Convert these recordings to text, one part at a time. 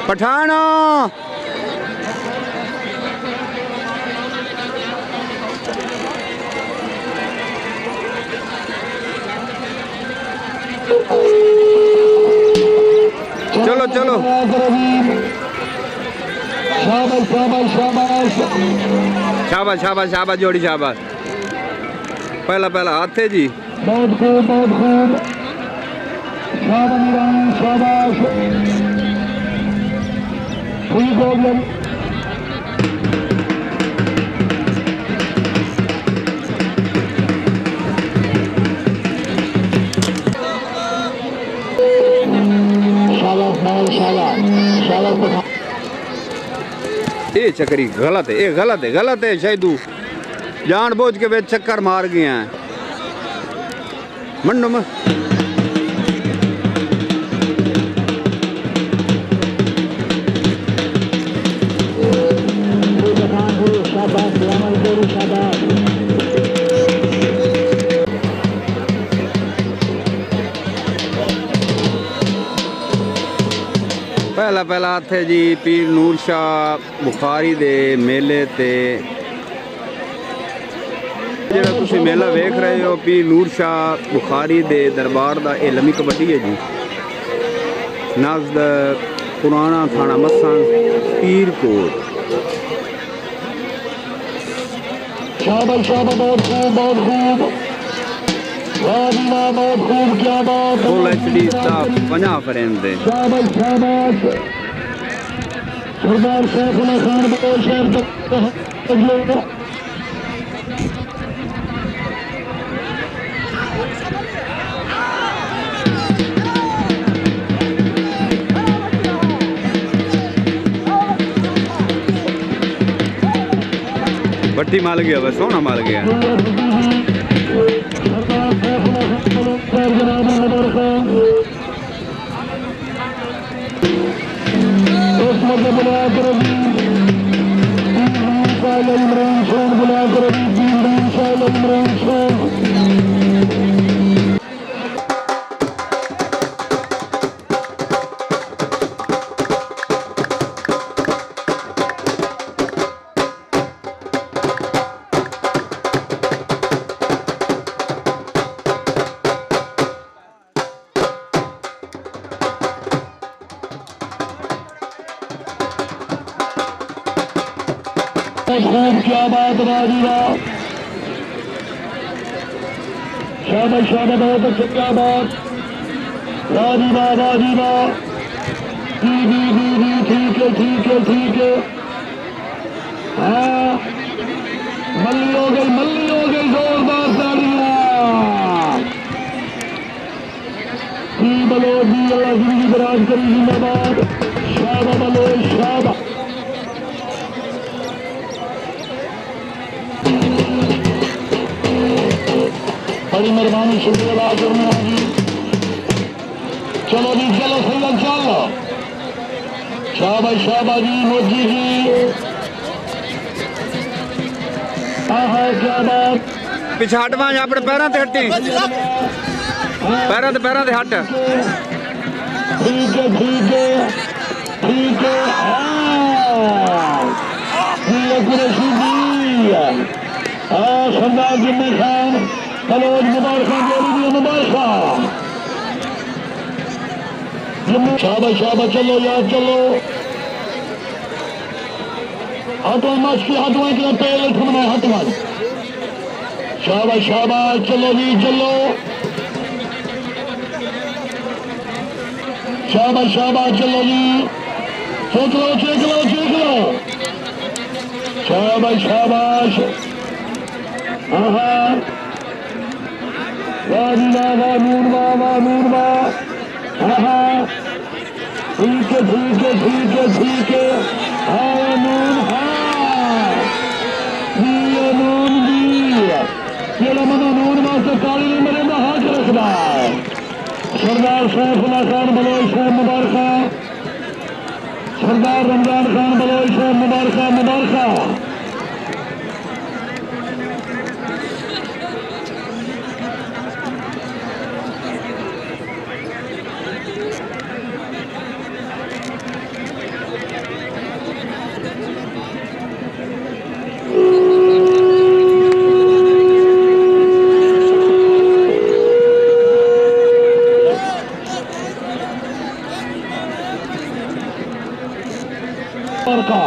पठाना चलो चलो शाबाश शाबाश शाबाश जोड़ी शाबाश। पहला पहला हाथ है जी। बहुत खूब बहुत खूब। शाबाश ठीक हो गया। ये चक्री गलत है, ये गलत है, गलत है। शायद जानबूझ के वे चक्कर मार गए हैं मंडो में। पहला पहला हाथ है जी पीर नूर शाह बुखारी दे मेले ते। जेड़ा तुसी मेला वेख रहे हो पीर नूर शाह बुखारी दे दरबार दा ये लम्मी कबड्डी है जी। नज़द पुराना थाना मस्सान पीर कोट। शाबाश शाबाश बहुत खूब बहुत खूब। बहुत खूब क्या बात। फुल HD दा 50 फ्रेम दे। शाबाश शाबाश। सरदार सैफुल्लाह खान बलोच शहर तक बट्टी माल गया बस सोना माल गया। खूब क्या बात राजीवा। शाबाश शाबाश बहुत अच्छा क्या बात। राजीवा राजीवा जी ठीक है ठीक है ठीक है। हाँ मल्ली हो गई जोरदार तालियां। जी बलोच जी अल्लाह जिंदगी दराज करी जिंदाबाद। शाबाश बलोच शाबाश। बड़ी मेहरबानी शुक्रिया अदा करना जी। चलो जी चलो सैयद चलो। शाबाश शाबाश जी मोदी जी। हाँ क्या बात। पिछा हट वहां अपने पैरों ते हटी। पैरों ते हट। ठीक है ठीक है ठीक है। हाँ सरदार जिम्मे खान बलोच मुबारक जोड़ी मुबारक। शाबाश शाबाश चलो यार चलो। हाथों मच की हाथों के तेल ठुमना हाथ मच। शाबाश शाबाश चलो जी चलो। शाबाश शाबाश चलो जी। सोच लो चेक लो। शाबाश शाबाश। हाँ वाह नूर वाह। हाँ ठीक है। हाँ नून हाँ नून जी जेड़ा मनो नून वास्ते काली नहीं मरे हाथ रखता है। सरदार सैफुल्लाह खान बलोच साहब मुबारक। सरदार रमजान खान बलोच साहब मुबारक। का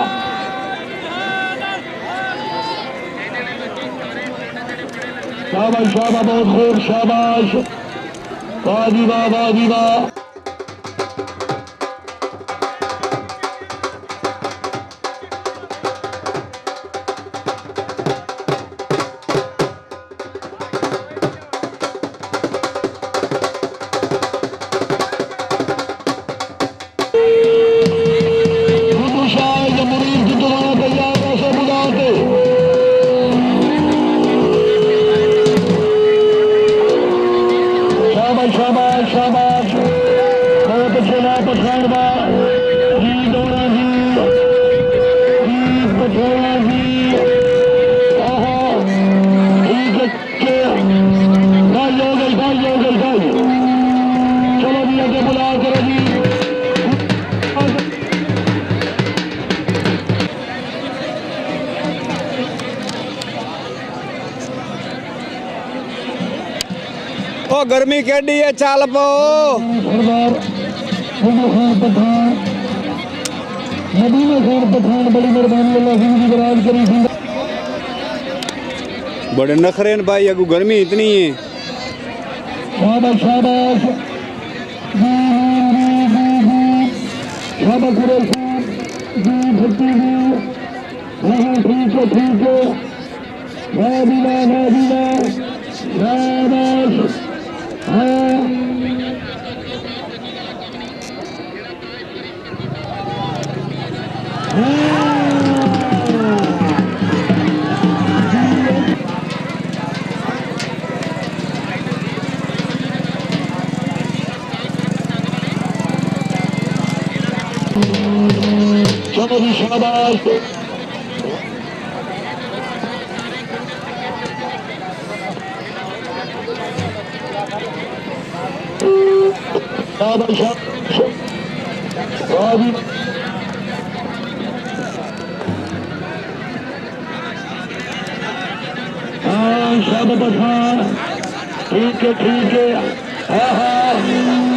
शाबाश शाबाश बहुत खूब शाबाश वाह जी वाह वाह जी वाह शाबाश शाबाश बहुत अच्छे ना पठानवा जी डोरा जी पठाना जी ठीक है भाई हो गई चलो जी आगे बुला करो जी ओ गर्मी केडी है चाल पो सरदार खान पठान मदीना खान पठान बड़ी मेहरबानी अल्लाह सिंह जी बराज करी थी बड़े नखरे न भाई अगू गर्मी इतनी है शाबाश शाबाश शाबाश कुरैशी जी भट्टी जी हाँ ठीक है नादीना शाबाश चलो जी शाबाश शाबाश हाँ शाबाश पठान ठीक है हाँ हाँ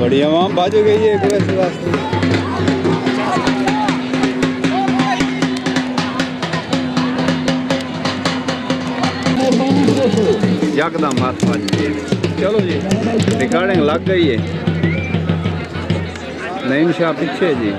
बढ़िया वहाँ बाजू गई है एक वैसे वास्ते यकदम हाथ बाज चलो जी रिकॉर्डिंग लग गई है नईम शाह पीछे जी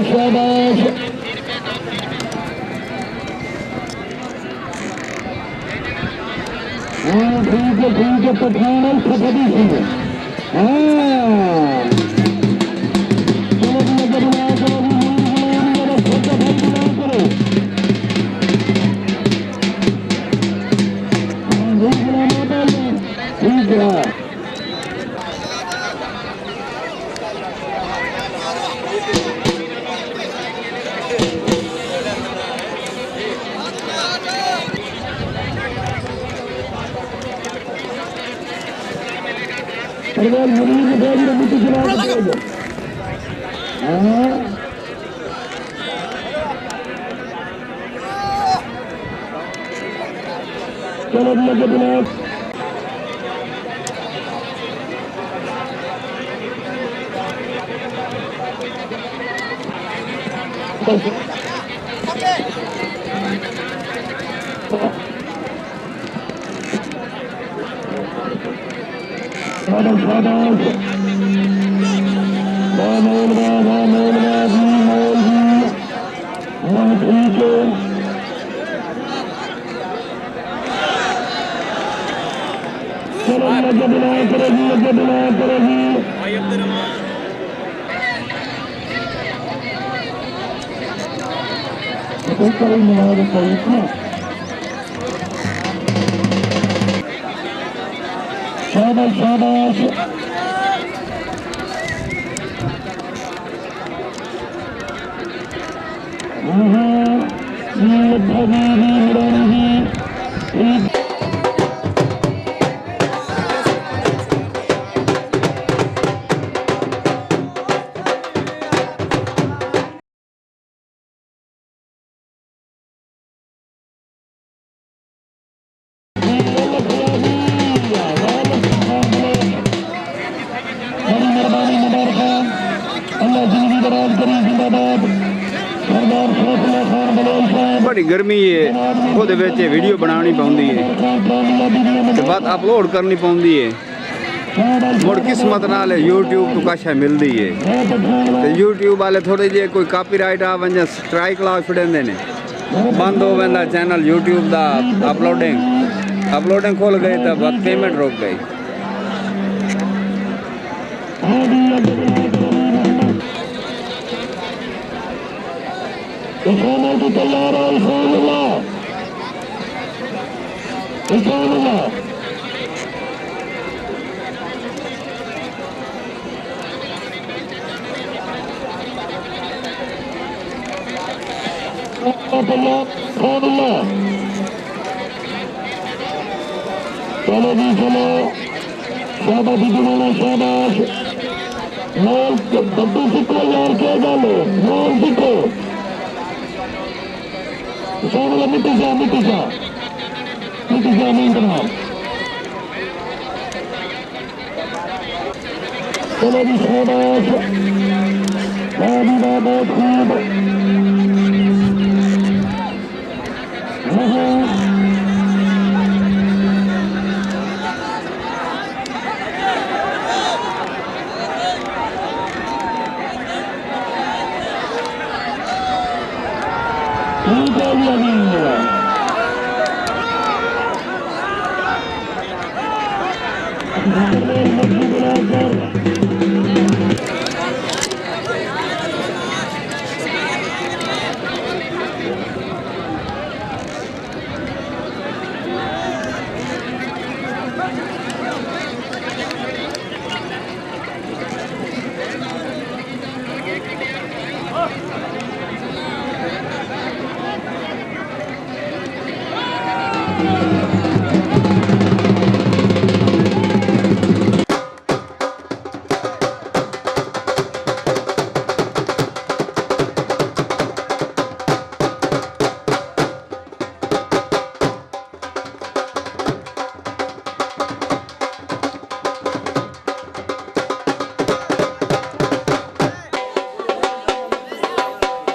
शाबाश हाँ ठीक है पठान खपदी सिंह हाँ ठीक है सरदार मरीज गाड़ी मिट्टी चला चलो भैया के बिना शाबाश शाबाश बड़ी गर्मी है वो वीडियो बनानी पाउंदी है ते बाद अपलोड करनी पाउंदी है मुड़ किस्मत नाल यूट्यूब तो कशा मिलती है ते यूट्यूब वाले थोड़े जे कोई कापीराइट आ वंजा स्ट्राइक ला छड़ेंदे ने बंद हो वेंदा चैनल यूट्यूब दा अपलोडिंग खोल गई तो बाद पेमेंट रुक गई। तैयार है चलो जी चलो शाबाश दीदी शाबाश मोल डब्बू सीखो यार क्या गल मोल सीखो मिट्टी सा नहीं करना चलो जी शाबाश बहुत खूब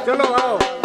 चलो आओ।